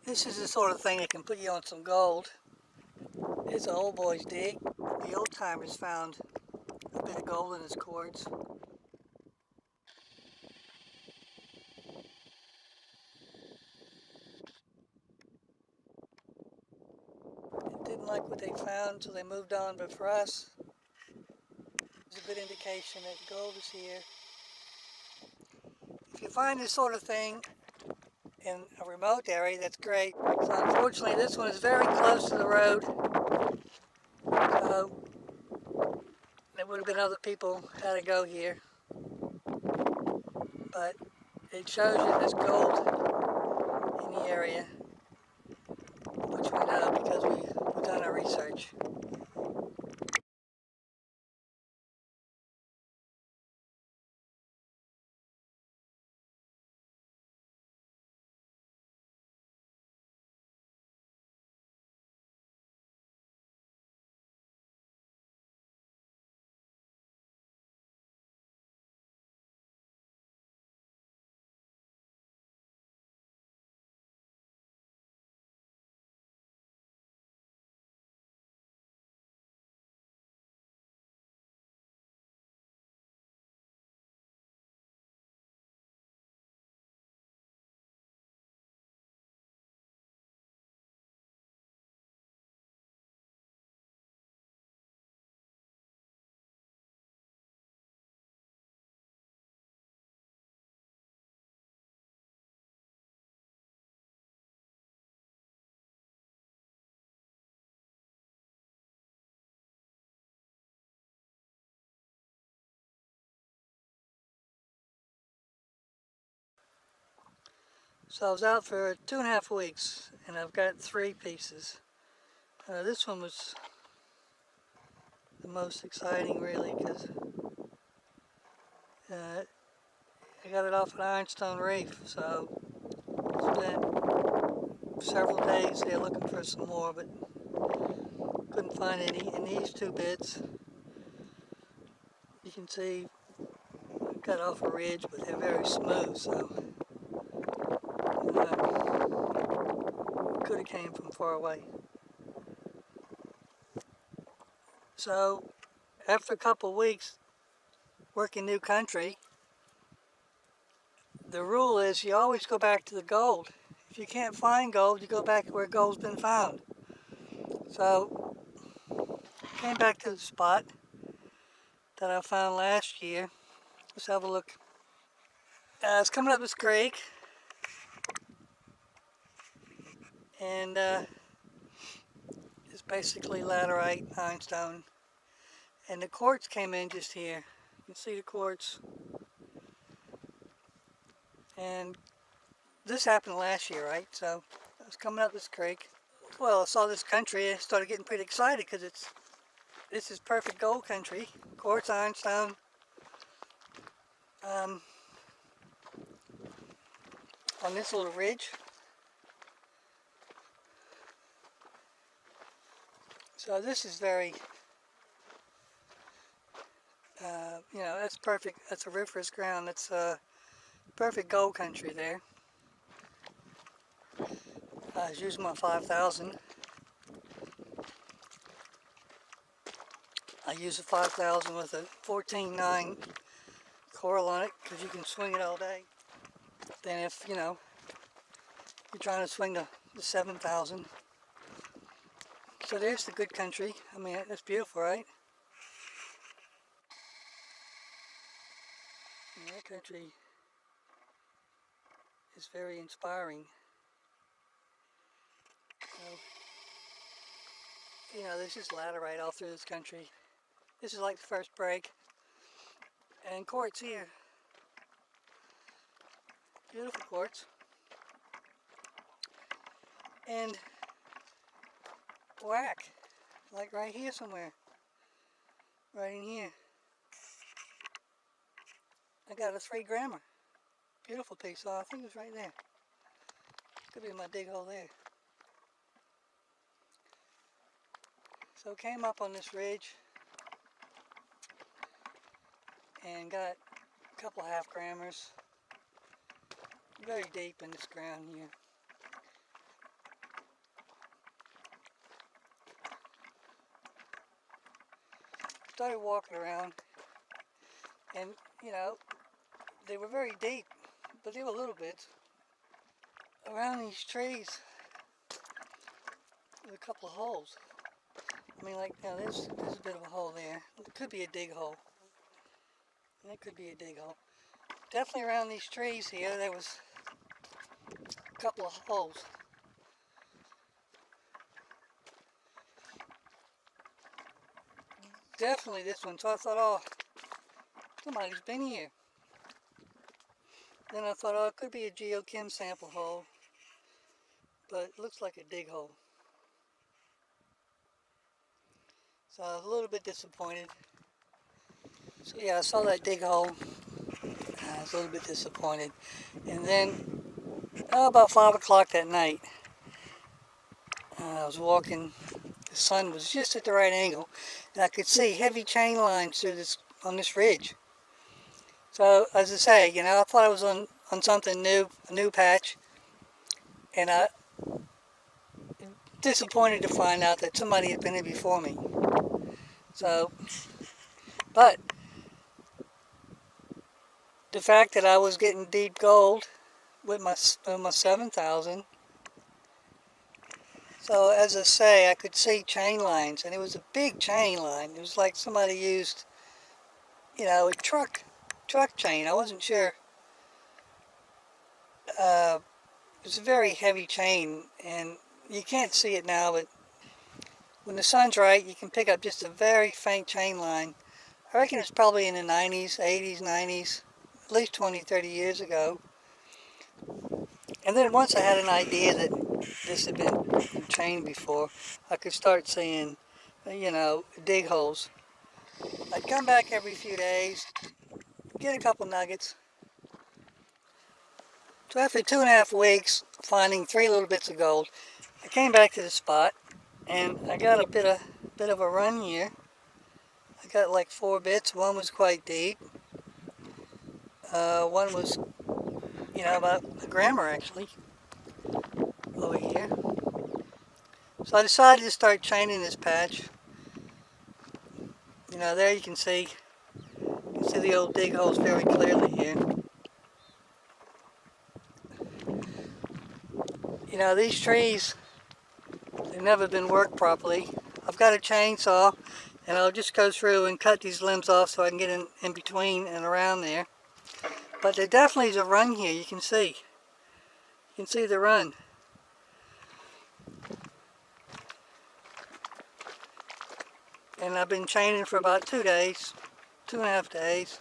This is the sort of thing that can put you on some gold. It's an old boy's dig. The old timers found a bit of gold in his quartz. Didn't like what they found, so they moved on. But for us, it's a good indication that gold is here. If you find this sort of thing in a remote area, that's great. So unfortunately, this one is very close to the road. So there would have been other people had to go here. But it shows you there's gold in the area, which we know because we've done our research. So I was out for 2.5 weeks, and I've got 3 pieces. This one was the most exciting, really, because I got it off an ironstone reef. So spent several days there looking for some more, but couldn't find any. And these 2 bits, you can see, got off a ridge, but they're very smooth. So could have came from far away. So after a couple of weeks working new country, the rule is you always go back to the gold. If you can't find gold, you go back where gold's been found. So came back to the spot that I found last year. Let's have a look. It's coming up this creek, and it's basically laterite, ironstone, and the quartz came in just here. You can see the quartz, and this happened last year, right? So I was coming up this creek. Well, I saw this country and started getting pretty excited because this is perfect gold country, quartz, ironstone. Um, on this little ridge. So this is very, that's perfect. That's auriferous ground. That's perfect gold country there. I was using my 5000. I use a 5000 with a 14.9 coral on it because you can swing it all day. Then if, you're trying to swing the 7000. So there's the good country. I mean, that's beautiful, right? And that country is very inspiring. So, there's just laterite all through this country. This is like the first break. And quartz here. Beautiful quartz. And black, like right here somewhere. Right in here. I got a 3 grammer. Beautiful piece. Oh, I think it was right there. Could be my dig hole there. So came up on this ridge and got a couple of 1/2 grammers. Very deep in this ground here. started walking around, and you know, they were very deep, but they were little bits. Around these trees, there's a couple of holes. I mean, like, now there's a bit of a hole there. It could be a dig hole. That could be a dig hole. Definitely around these trees here, there was a couple of holes. Definitely this one. So I thought, oh, somebody's been here. Then I thought, oh, it could be a geochem sample hole, but it looks like a dig hole. So I was a little bit disappointed. So yeah, I saw that dig hole. I was a little bit disappointed. And then, about 5 o'clock that night, I was walking. The sun was just at the right angle, and I could see heavy chain lines through this on this ridge. So as I say, you know, I thought I was on something new, a new patch, and I disappointed to find out that somebody had been here before me. So, but the fact that I was getting deep gold with my 7,000. So as I say, I could see chain lines, and it was a big chain line. It was like somebody used, you know, a truck chain. I wasn't sure. It was a very heavy chain, and you can't see it now, but when the sun's right, you can pick up just a very faint chain line. I reckon it's probably in the 90s, 80s, 90s, at least 20, 30 years ago. And then once I had an idea that this had been chained before, I could start seeing, you know, dig holes. I'd come back every few days, get a couple nuggets. So after 2.5 weeks, finding 3 little bits of gold, I came back to the spot, and I got a bit of a run here. I got like 4 bits. One was quite deep. One was, you know, about a grammer actually, over here. So I decided to start chaining this patch. You know, there you can see the old dig holes very clearly here. You know, these trees, they've never been worked properly. I've got a chainsaw, and I'll just go through and cut these limbs off so I can get in between and around there. But there definitely is a run here, you can see. You can see the run. And I've been chaining for about 2 days, 2.5 days.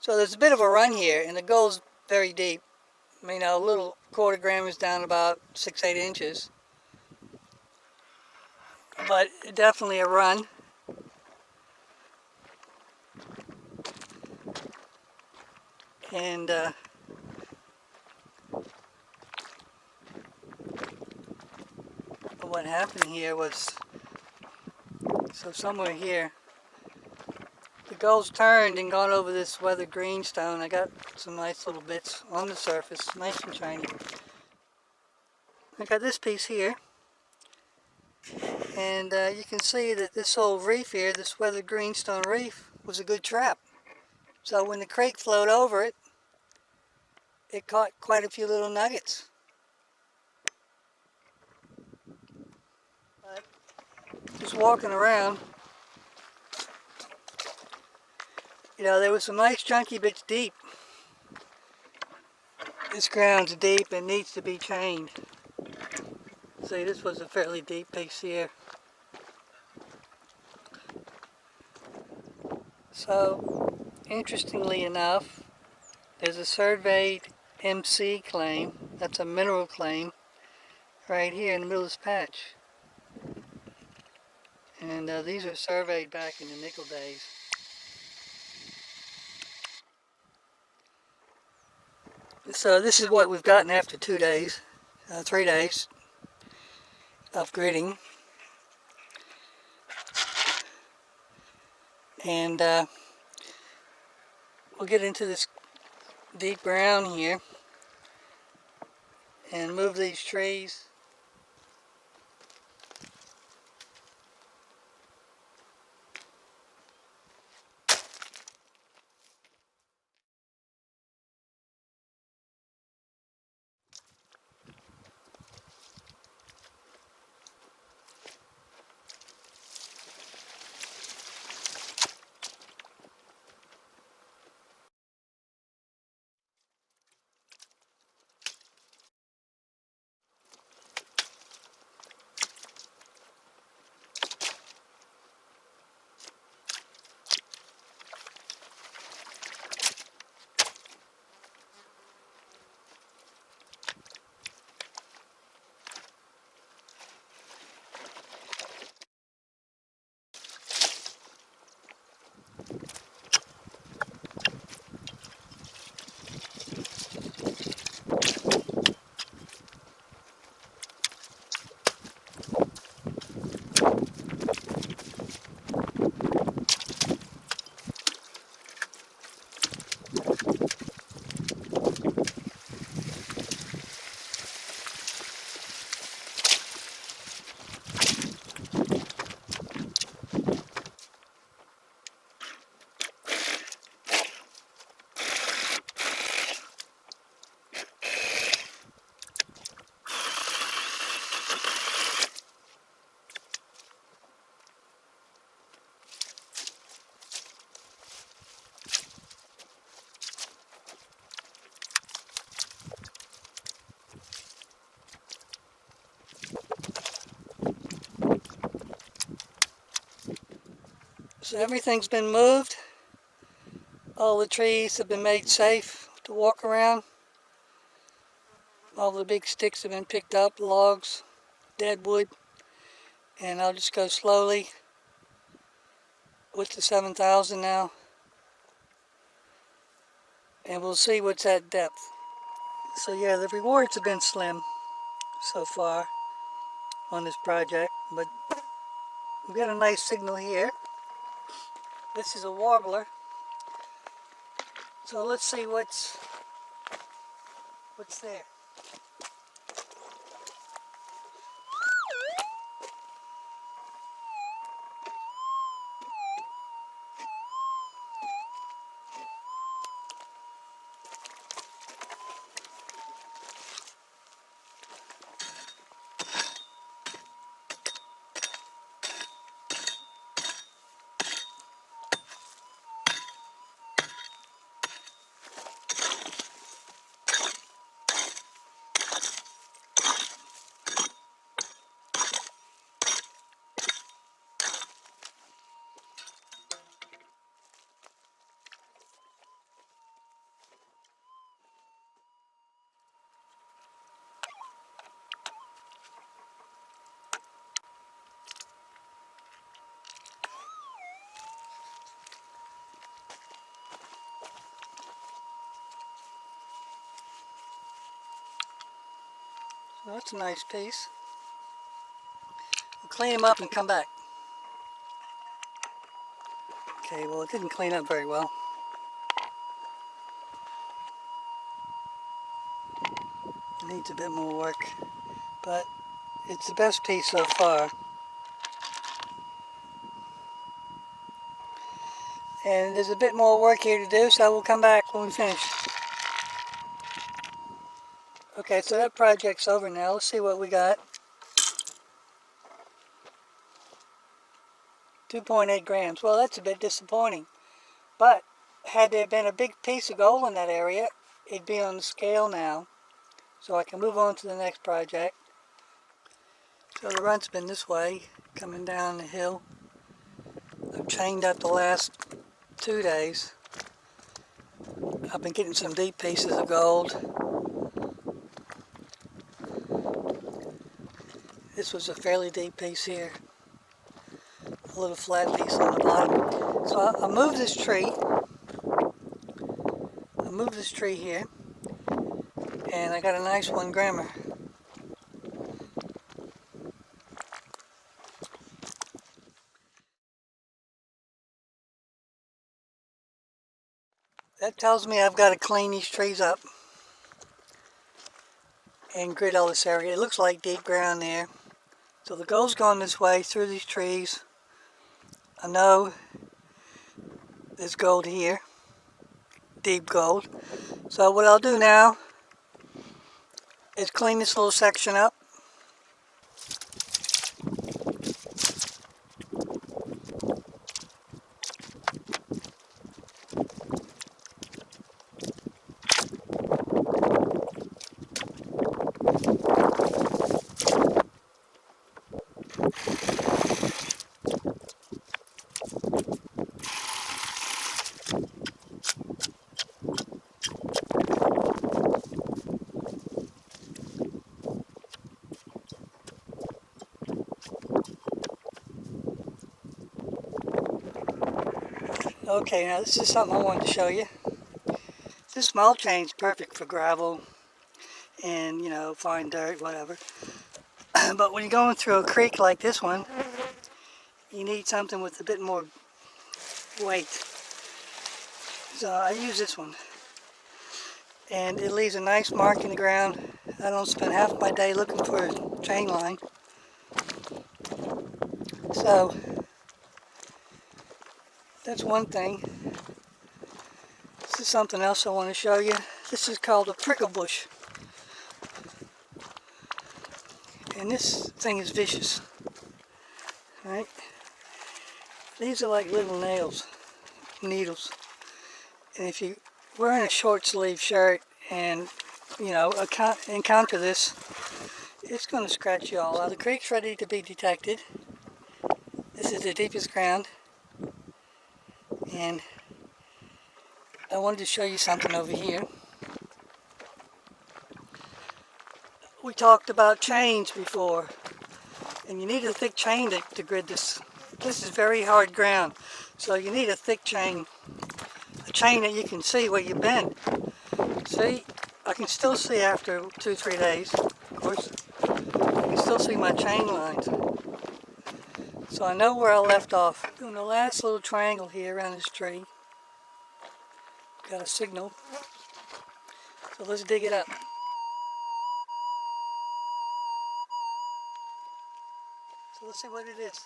So there's a bit of a run here, and the gold's very deep. I mean, a little 1/4 gram is down about 6-8 inches. But definitely a run. And what happened here was, so somewhere here, the gold's turned and gone over this weathered greenstone. I got some nice little bits on the surface, nice and shiny. I got this piece here, and you can see that this old reef here, this weathered greenstone reef, was a good trap. So when the creek flowed over it, it caught quite a few little nuggets. But just walking around, you know, there was some nice chunky bits deep. This ground's deep and needs to be chained. See, this was a fairly deep piece here. So, interestingly enough, there's a surveyed MC claim, that's a mineral claim, right here in the middle of this patch. And these are surveyed back in the nickel days. So this is what we've gotten after 2 days, 3 days of gritting. And we'll get into this deep ground here and move these trees. So everything's been moved. All the trees have been made safe to walk around. All the big sticks have been picked up, logs, dead wood. And I'll just go slowly with the 7,000 now. And we'll see what's at depth. So yeah, the rewards have been slim so far on this project, but we've got a nice signal here. This is a warbler. So let's see what's there. So that's a nice piece. We'll clean them up and come back. Okay, well it didn't clean up very well. It needs a bit more work, but it's the best piece so far. And there's a bit more work here to do, so we'll come back when we finish. Okay, so that project's over now. Let's see what we got. 2.8 grams. Well, that's a bit disappointing. But had there been a big piece of gold in that area, it'd be on the scale now. So I can move on to the next project. So the run's been this way, coming down the hill. I've chained up the last 2 days. I've been getting some deep pieces of gold. This was a fairly deep piece here. A little flat piece on the bottom. So I'll move this tree. I'll move this tree here. And I got a nice 1 grammer. That tells me I've got to clean these trees up and grid all this area. It looks like deep ground there. So the gold's going this way through these trees. I know there's gold here, deep gold. So what I'll do now is clean this little section up. Okay, now this is something I wanted to show you. This mulch chain's perfect for gravel and, you know, fine dirt, whatever. But when you're going through a creek like this one, you need something with a bit more weight. So I use this one. And it leaves a nice mark in the ground. I don't spend half my day looking for a chain line. So that's one thing. This is something else I want to show you. This is called a prickle bush. And this thing is vicious. Right? These are like little nails, needles. And if you're wearing a short sleeve shirt and, you know, encounter this, it's going to scratch you all out. The creek's ready to be detected. This is the deepest ground. And I wanted to show you something over here. We talked about chains before, and you need a thick chain to grid this. This is very hard ground, so you need a thick chain. A chain that you can see where you've been. See, I can still see after 2-3 days, of course. I can still see my chain lines. So I know where I left off. Doing the last little triangle here around this tree. Got a signal. So let's dig it up. So let's see what it is.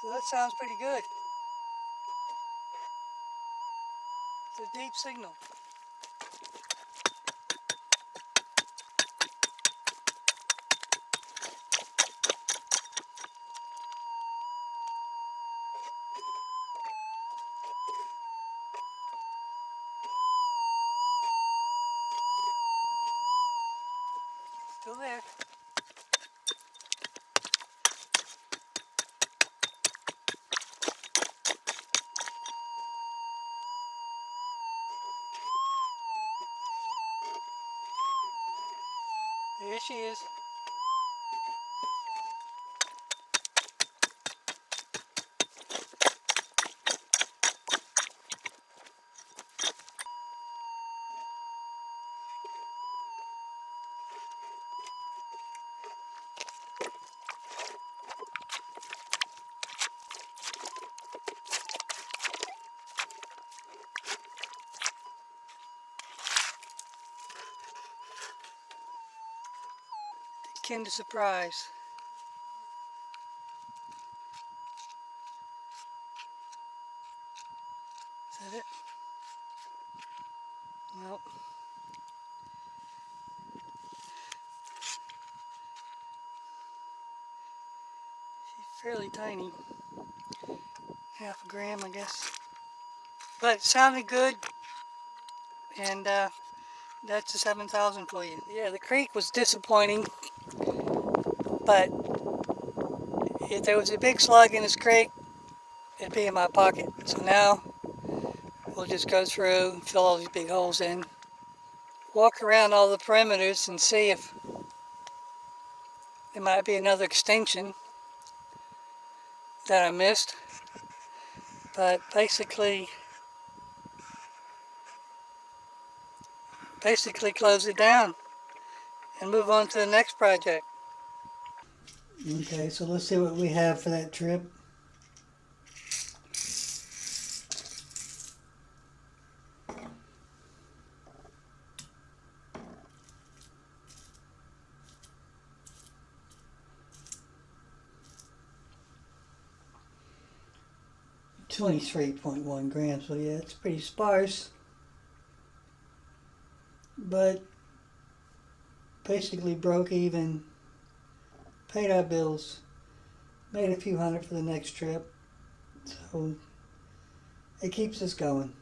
So that sounds pretty good. It's a deep signal. Still there. There she is. Kinder Surprise. Is that it? Nope. She's fairly tiny. Half a gram, I guess. But it sounded good. And that's a 7,000 for you. Yeah, the creek was disappointing. But if there was a big slug in this creek, it'd be in my pocket. So now we'll just go through, fill all these big holes in, walk around all the perimeters and see if there might be another extension that I missed. But basically close it down and move on to the next project. Okay, so let's see what we have for that trip. $23.1 grams, so yeah, it's pretty sparse. But basically broke even, paid our bills, made a few hundred for the next trip. So it keeps us going.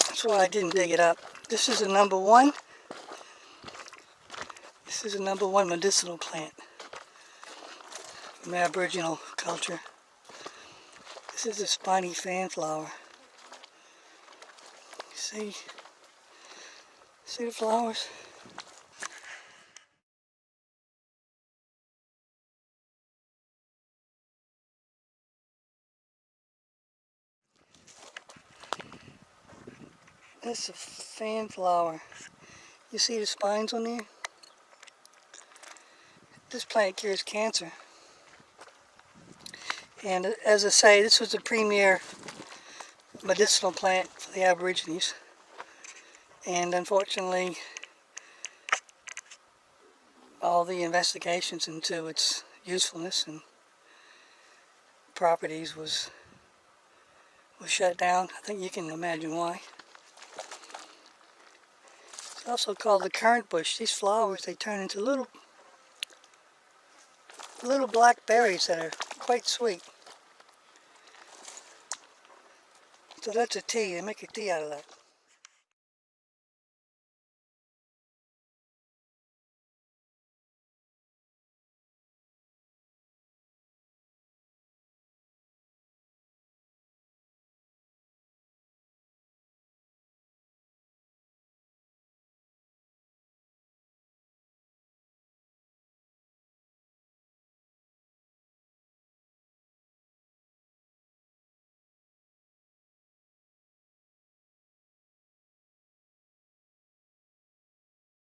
That's why I didn't dig it up. This is a number one. This is a number one medicinal plant from Aboriginal culture. This is a spiny fanflower. See the flowers? That's a fanflower. You see the spines on there? This plant cures cancer. And as I say, this was a premier medicinal plant for the Aborigines. And unfortunately, all the investigations into its usefulness and properties was shut down. I think you can imagine why. It's also called the currant bush. These flowers, they turn into little black berries that are quite sweet. So that's a tea. They make a tea out of that.